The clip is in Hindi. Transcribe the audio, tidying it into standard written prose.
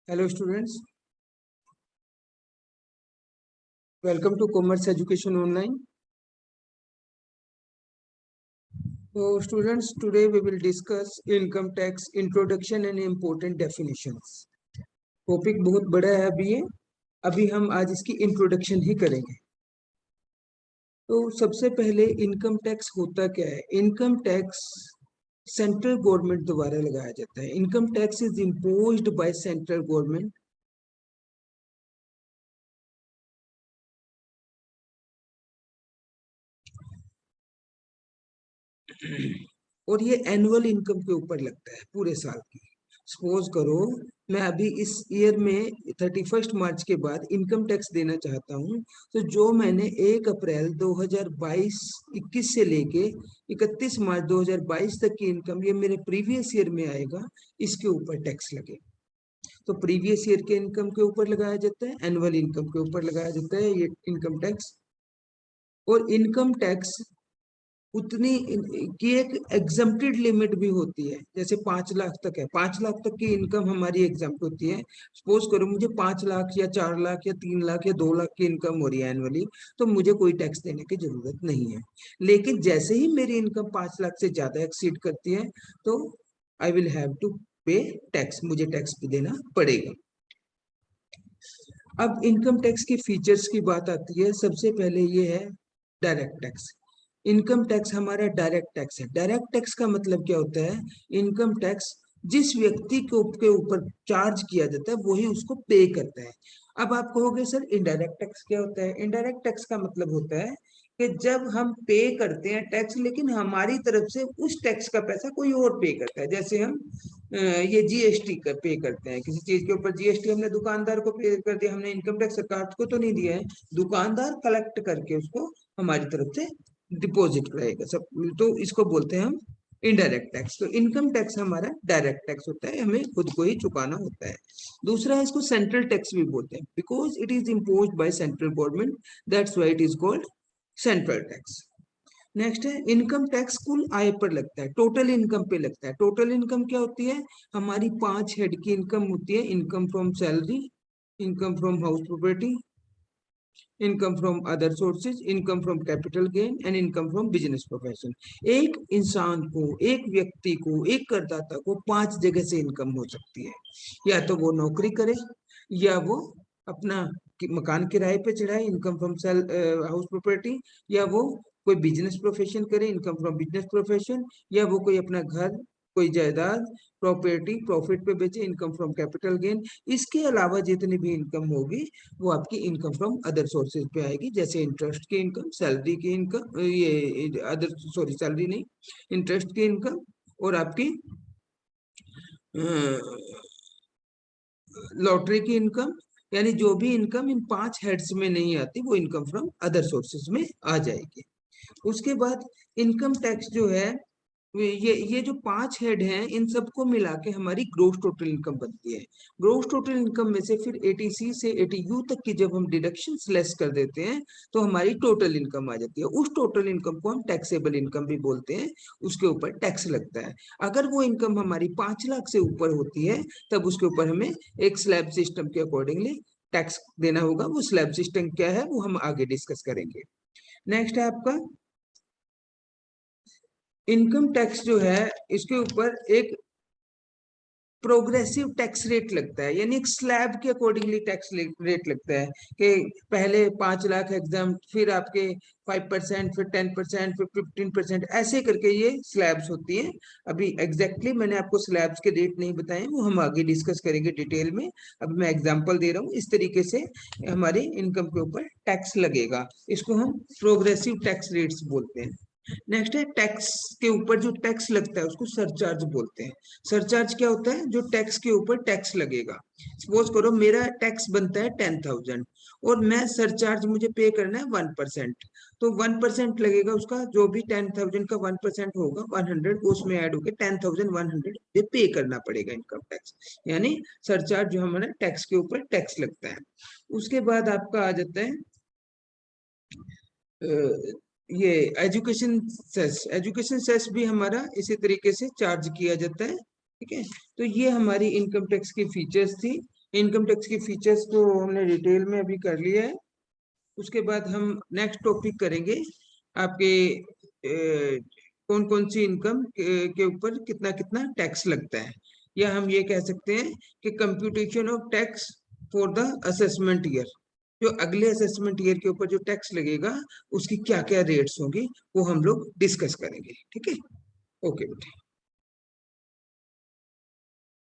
Hello students, welcome to Commerce Education Online. So students, today we will discuss income tax introduction and important definitions. Topic बहुत बड़ा है अभी हम आज इसकी इंट्रोडक्शन ही करेंगे। तो सबसे पहले इनकम टैक्स होता क्या है? इनकम टैक्स सेंट्रल गवर्नमेंट द्वारा लगाया जाता है। Income tax is imposed by central government और ये एनुअल इनकम के ऊपर लगता है पूरे साल की। सपोज करो मैं अभी इस ईयर में 31 मार्च के बाद इनकम टैक्स देना चाहता हूँ, तो जो मैंने 1 अप्रैल 2022-21 से लेके 31 मार्च 2022 तक की इनकम, ये मेरे प्रीवियस ईयर में आएगा, इसके ऊपर टैक्स लगे। तो प्रीवियस ईयर के इनकम के ऊपर लगाया जाता है, एनुअल इनकम के ऊपर लगाया जाता है ये इनकम टैक्स। और इनकम टैक्स उतनी की एक एग्जम्प्टेड लिमिट भी होती है, जैसे 5 लाख तक है। 5 लाख तक की इनकम हमारी एग्जम्प्ट होती है। सपोज करो मुझे 5 लाख या 4 लाख या 3 लाख या 2 लाख की इनकम हो रही है एनुअली, तो मुझे कोई टैक्स देने की जरूरत नहीं है। लेकिन जैसे ही मेरी इनकम 5 लाख से ज्यादा एक्सीड करती है, तो आई विल हैव टू पे टैक्स, मुझे टैक्स भी देना पड़ेगा। अब इनकम टैक्स की फीचर्स की बात आती है। सबसे पहले ये है डायरेक्ट टैक्स। इनकम टैक्स हमारा डायरेक्ट टैक्स है। डायरेक्ट टैक्स का मतलब क्या होता है? इनकम टैक्स जिस व्यक्ति के ऊपर चार्ज किया जाता है वही उसको पे करता है। अब आप कहोगे सर इनडायरेक्ट टैक्स क्या होता है? इनडायरेक्ट टैक्स का मतलब होता है कि जब हम पे करते हैं टैक्स, लेकिन हमारी तरफ से उस टैक्स का पैसा कोई और पे करता है। जैसे हम ये जीएसटी का पे करते हैं, किसी चीज के ऊपर जीएसटी हमने दुकानदार को पे कर दिया, हमने इनकम टैक्स सरकार को तो नहीं दिया है, दुकानदार कलेक्ट करके उसको हमारी तरफ से डिपॉजिट रहेगा सब। तो इसको बोलते हैं हम इनडायरेक्ट टैक्स। तो इनकम टैक्स हमारा डायरेक्ट टैक्स होता है, हमें खुद को ही चुकाना होता है। दूसरा है, इसको सेंट्रल टैक्स भी बोलते हैं, because it is imposed by central government, that's why it is called central tax. Next है इनकम टैक्स कुल आय पर लगता है, टोटल इनकम पे लगता है। टोटल इनकम क्या होती है? हमारी 5 हेड की इनकम होती है। Income from salary, income from house property, income from other sources, income from capital gain and income from business profession. एक इंसान को, एक व्यक्ति को, एक करदाता को 5 जगह से इनकम हो सकती है। या तो वो नौकरी करे, या वो अपना मकान किराए पे चढ़ाए, income from sale house property, या वो कोई बिजनेस प्रोफेशन करे, इनकम फ्रॉम बिजनेस प्रोफेशन, या वो कोई अपना घर, कोई जायदाद, प्रॉपर्टी प्रॉफिट पे बेचे, इनकम फ्रॉम कैपिटल गेन। इसके अलावा जितनी भी इनकम होगी वो आपकी इनकम फ्रॉम अदर सोर्सेज पे आएगी, जैसे इंटरेस्ट की इनकम, सैलरी की इनकम, ये अदर सॉरी सैलरी नहीं, इंटरेस्ट की इनकम, और आपकी लॉटरी की इनकम। यानी जो भी इनकम इन 5 हेड्स में नहीं आती वो इनकम फ्रॉम अदर सोर्सेज में आ जाएगी। उसके बाद इनकम टैक्स जो है, ये जो 5 हेड हैं इन सबको मिला के हमारी ग्रोस टोटल इनकम बनती है। ग्रोस टोटल इनकम में से फिर 80C से 80U तक की जब हम डिडक्शन लेस कर देते हैं तो हमारी टोटल इनकम आ जाती है। उस टोटल इनकम को हम टैक्सेबल इनकम भी बोलते हैं, उसके ऊपर टैक्स लगता है। अगर वो इनकम हमारी 5 लाख से ऊपर होती है तब उसके ऊपर हमें एक स्लैब सिस्टम के अकॉर्डिंगली टैक्स देना होगा। वो स्लैब सिस्टम क्या है वो हम आगे डिस्कस करेंगे। नेक्स्ट है आपका इनकम टैक्स जो है, इसके ऊपर एक प्रोग्रेसिव टैक्स रेट लगता है, यानी एक स्लैब के अकॉर्डिंगली टैक्स रेट लगता है कि पहले 5 लाख एग्जाम, फिर आपके 5%, फिर 10%, फिर 15%, ऐसे करके ये स्लैब्स होती हैं। अभी एग्जैक्टली मैंने आपको स्लैब्स के रेट नहीं बताए, वो हम आगे डिस्कस करेंगे डिटेल में। अब मैं एग्जांपल दे रहा हूँ, इस तरीके से हमारी इनकम के ऊपर टैक्स लगेगा। इसको हम प्रोग्रेसिव टैक्स रेट्स बोलते हैं। नेक्स्ट है टैक्स के ऊपर जो टैक्स लगता है उसको सरचार्ज बोलते हैं। सरचार्ज क्या होता है? जो टैक्स के ऊपर टैक्स लगेगा। सपोज करो मेरा टैक्स बनता है 10,000 और मैं सरचार्ज मुझे पे करना है 1%, तो 1% लगेगा उसका। जो भी 10,000 का 1% होगा 100, उसमें ऐड होकर 10,100 पे करना पड़ेगा इनकम टैक्स। यानी सरचार्ज जो हमारा टैक्स के ऊपर टैक्स लगता है। उसके बाद आपका आ जाता है ये एजुकेशन सेस। एजुकेशन सेस भी हमारा इसी तरीके से चार्ज किया जाता है। ठीक है, तो ये हमारी इनकम टैक्स की फीचर्स थी। इनकम टैक्स की फीचर्स तो हमने डिटेल में अभी कर लिया है। उसके बाद हम नेक्स्ट टॉपिक करेंगे आपके कौन कौन सी इनकम के ऊपर कितना कितना टैक्स लगता है, या हम ये कह सकते हैं कि computation of tax for the assessment year. जो अगले असेसमेंट ईयर के ऊपर जो टैक्स लगेगा उसकी क्या क्या रेट्स होंगी वो हम लोग डिस्कस करेंगे। ठीक है, ओके बेटे।